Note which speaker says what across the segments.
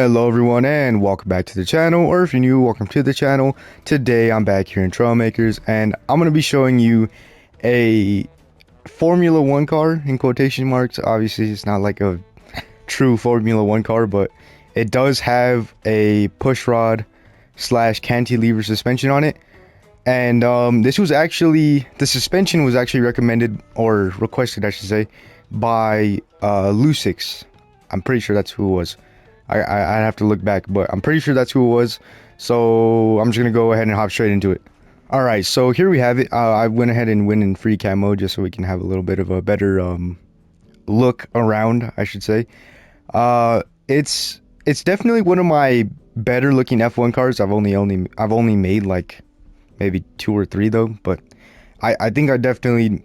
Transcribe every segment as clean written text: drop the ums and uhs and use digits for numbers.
Speaker 1: Hello everyone and welcome back to the channel, or if you're new, welcome to the channel. Today I'm back here in Trailmakers and I'm going to be showing you a Formula 1 car, in quotation marks. Obviously it's not like a true Formula 1 car, but it does have a pushrod slash cantilever suspension on it. And this was actually, the suspension was actually recommended, or requested I should say, by Lucix. I'm pretty sure that's who it was. I'd have to look back, but I'm pretty sure that's who it was. So I'm just gonna go ahead and hop straight into it. Alright, so here we have it. I went ahead and went in free camo just so we can have a little bit of a better look around, I should say. It's definitely one of my better looking F1 cars. I've only made like maybe 2 or 3 though, but I think I definitely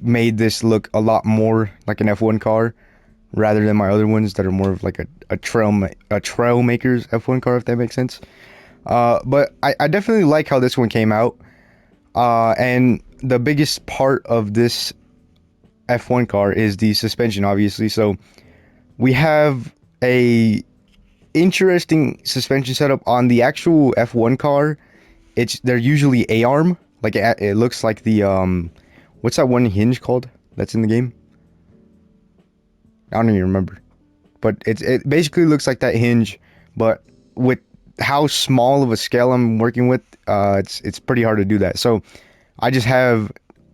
Speaker 1: made this look a lot more like an F1 car rather than my other ones that are more of like a Trailmakers F1 car, if that makes sense. But I definitely like how this one came out. And the biggest part of this F1 car is the suspension, obviously. So we have a interesting suspension setup on the actual F1 car. They're usually A-arm. Like it looks like the what's that one hinge called that's in the game? I don't even remember, but it basically looks like that hinge, but with how small of a scale I'm working with, it's pretty hard to do that. So I just have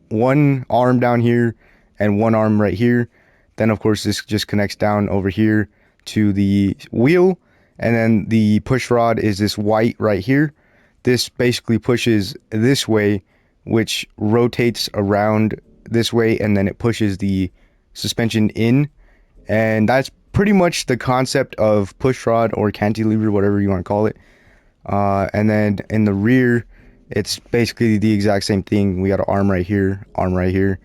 Speaker 1: one arm down here and one arm right here. Then of course this just connects down over here to the wheel, and then the push rod is this white right here. This basically pushes this way, which rotates around this way, and then it pushes the suspension in. And that's pretty much the concept of pushrod or cantilever, whatever you want to call it. And then in the rear, it's basically the exact same thing. We got an arm right here, arm right here.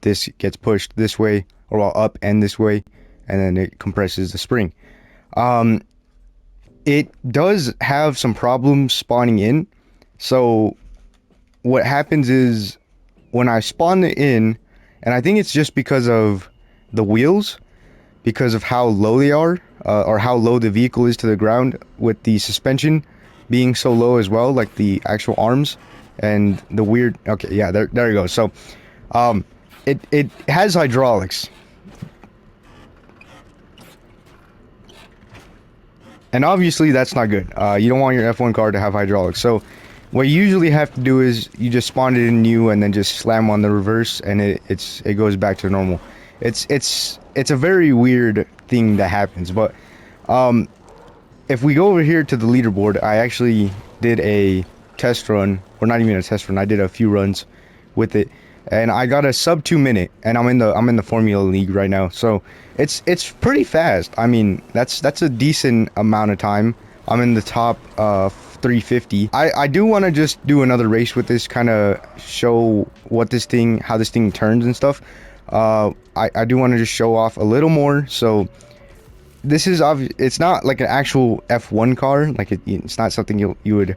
Speaker 1: This gets pushed this way, or well, up and this way, and then it compresses the spring. It does have some problems spawning in. So what happens is when I spawn it in, and I think it's just because of the wheels, because of how low they are, or how low the vehicle is to the ground, with the suspension being so low as well, like the actual arms and the weird, okay, yeah, there you go. So it has hydraulics, and obviously that's not good. You don't want your F1 car to have hydraulics. So what you usually have to do is you just spawn it in new and then just slam on the reverse, and it goes back to normal. It's a very weird thing that happens. But if we go over here to the leaderboard, I actually did a test run, or not even a test run, I did a few runs with it, and I got a sub 2 minute, and I'm in the Formula League right now. So it's pretty fast. I mean, that's a decent amount of time. I'm in the top 350. I do want to just do another race with this, kind of show how this thing turns and stuff. I do want to just show off a little more. So this is it's not like an actual F1 car. Like it's not something you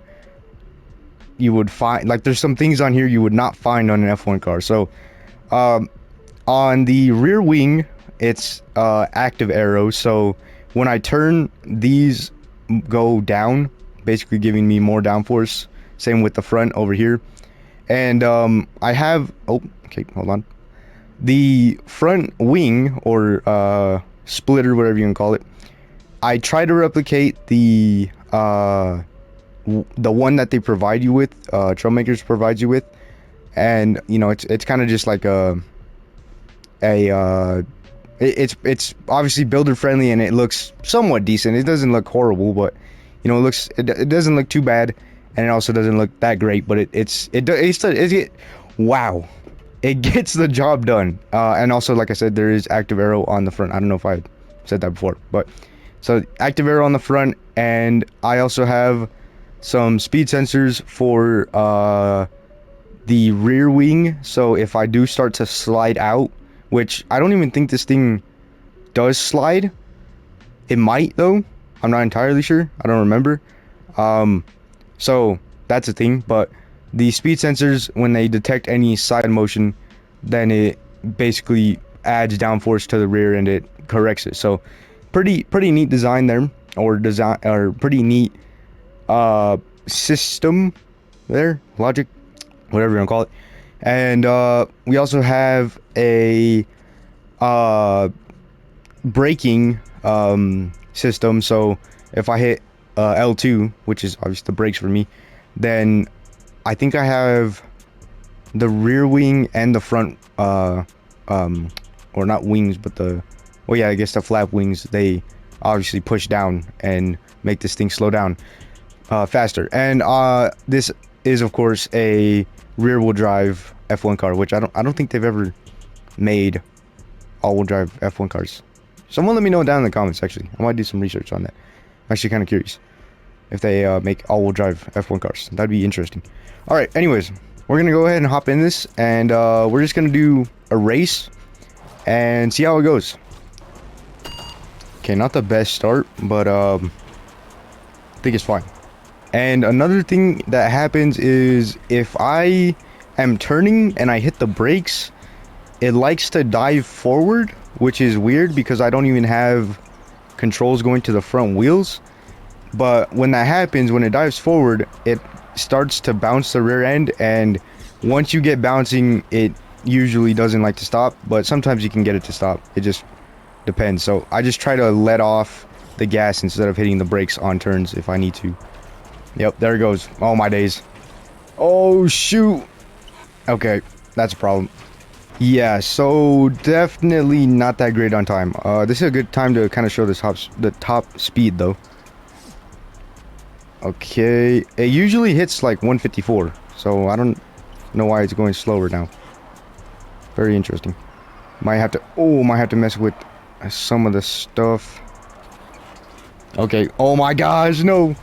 Speaker 1: would find. Like there's some things on here you would not find on an F1 car. So on the rear wing, it's active arrow. So when I turn, these go down, basically giving me more downforce. Same with the front over here. And I have, oh, okay, hold on. The front wing, or splitter, whatever you can call it, I try to replicate the one that they provide you with, Trailmakers provides you with. And you know, it's kind of just like it's obviously builder friendly, and it looks somewhat decent. It doesn't look horrible, but you know, it doesn't look too bad, and it also doesn't look that great. But wow, it gets the job done. And also, like I said, there is active arrow on the front. I don't know if I said that before, but so active arrow on the front, and I also have some speed sensors for the rear wing. So if I do start to slide out, which I don't even think this thing does slide, it might though, I'm not entirely sure, I don't remember. So that's a thing. But the speed sensors, when they detect any side motion, then it basically adds downforce to the rear and it corrects it. So pretty neat design there. or design, or pretty neat system there, logic, whatever you want to call it. And we also have a braking system. So if I hit L2, which is obviously the brakes for me, then I think I have the rear wing and the front or not wings, but the, well, yeah, I guess the flap wings, they obviously push down and make this thing slow down faster. And this is of course a rear wheel drive F1 car, which I don't think they've ever made all-wheel drive F1 cars. Someone let me know down in the comments. Actually, I might do some research on that. I'm actually kind of curious if they make all-wheel drive F1 cars. That'd be interesting. All right, anyways, we're gonna go ahead and hop in this, and we're just gonna do a race and see how it goes. Okay, not the best start, but I think it's fine. And another thing that happens is if I am turning and I hit the brakes, it likes to dive forward, which is weird because I don't even have controls going to the front wheels. But when that happens, when it dives forward, it starts to bounce the rear end, and once you get bouncing, it usually doesn't like to stop, but sometimes you can get it to stop. It just depends. So I just try to let off the gas instead of hitting the brakes on turns if I need to. Yep, there it goes. Oh my days. Oh shoot. Okay, that's a problem. Yeah, so definitely not that great on time. This is a good time to kind of show the top speed though. Okay, it usually hits like 154, so I don't know why it's going slower now. Very interesting. Might have to mess with some of the stuff. Okay, oh my gosh, no.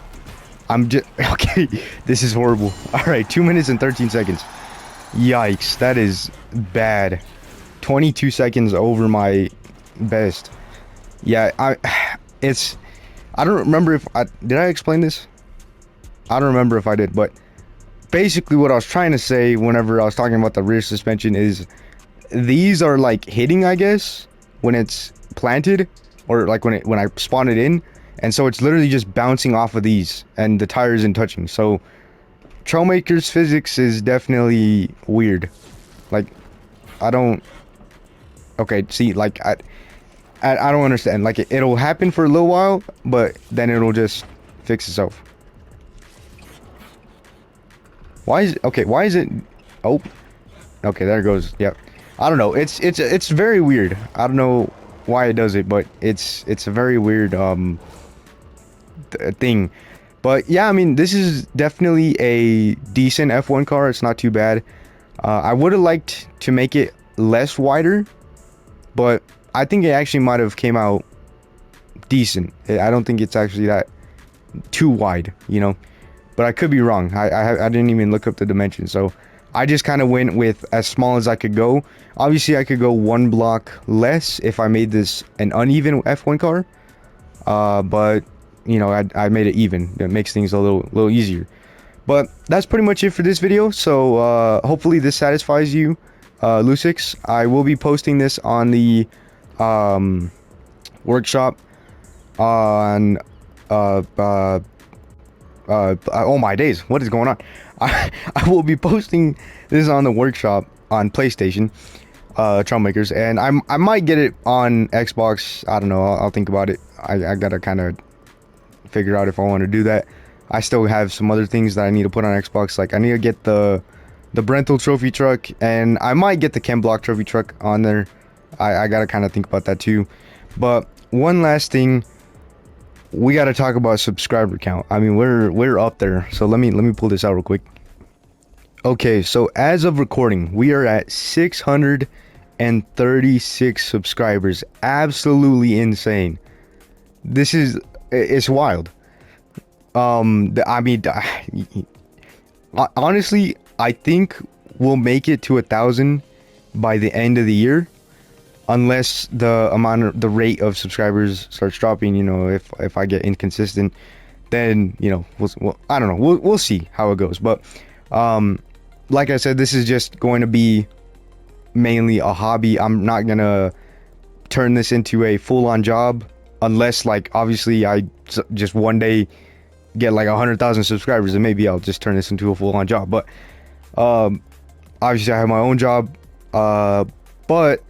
Speaker 1: I'm just okay. This is horrible. All right, 2 minutes and 13 seconds. Yikes, that is bad. 22 seconds over my best. Yeah, I don't remember if did I explain this? I don't remember if I did, but basically what I was trying to say whenever I was talking about the rear suspension is these are like hitting, I guess, when it's planted, or like when I spawn it in, and so it's literally just bouncing off of these and the tire isn't touching. So Trailmakers physics is definitely weird. Like, I don't, okay, see, like I don't understand. Like it'll happen for a little while, but then it'll just fix itself. Why is it, oh, okay, there it goes. Yep. I don't know, it's very weird. I don't know why it does it, but it's a very weird thing. But yeah, I mean, this is definitely a decent F1 car. It's not too bad. I would have liked to make it less wider, but I think it actually might have came out decent. I don't think it's actually that too wide, you know, but I could be wrong. I didn't even look up the dimensions, so I just kind of went with as small as I could go. Obviously, I could go one block less if I made this an uneven F1 car, but you know, I made it even. It makes things a little easier. But that's pretty much it for this video. So hopefully this satisfies you, Lucix. I will be posting this on the workshop on oh my days, what is going on? I will be posting this on the workshop on PlayStation, Trailmakers, and I might get it on Xbox. I don't know, I'll think about it. I gotta kind of figure out if I want to do that. I still have some other things that I need to put on Xbox. Like I need to get the Brental trophy truck, and I might get the Chem Block trophy truck on there. I gotta kind of think about that too. But one last thing, we gotta talk about subscriber count. I mean, we're up there. So let me pull this out real quick. Okay, so as of recording, we are at 636 subscribers. Absolutely insane. It's wild. I mean, honestly, I think we'll make it to 1,000 by the end of the year, unless the rate of subscribers starts dropping. You know, if I get inconsistent, then you know, we'll I don't know. We'll see how it goes. But like I said, this is just going to be mainly a hobby. I'm not gonna turn this into a full-on job. unless like obviously just one day get like 100,000 subscribers, and maybe I'll just turn this into a full-on job. But obviously I have my own job, but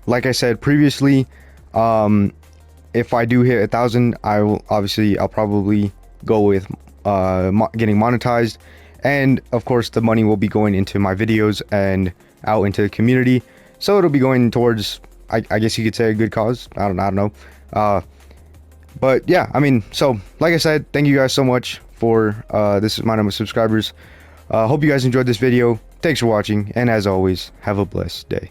Speaker 1: like I said previously, if I do hit 1,000, I'll probably go with getting monetized, and of course the money will be going into my videos and out into the community, so it'll be going towards, I guess you could say, a good cause. I don't know. But yeah, I mean, so like I said, thank you guys so much for this is my number of subscribers. Hope you guys enjoyed this video. Thanks for watching, and as always, have a blessed day.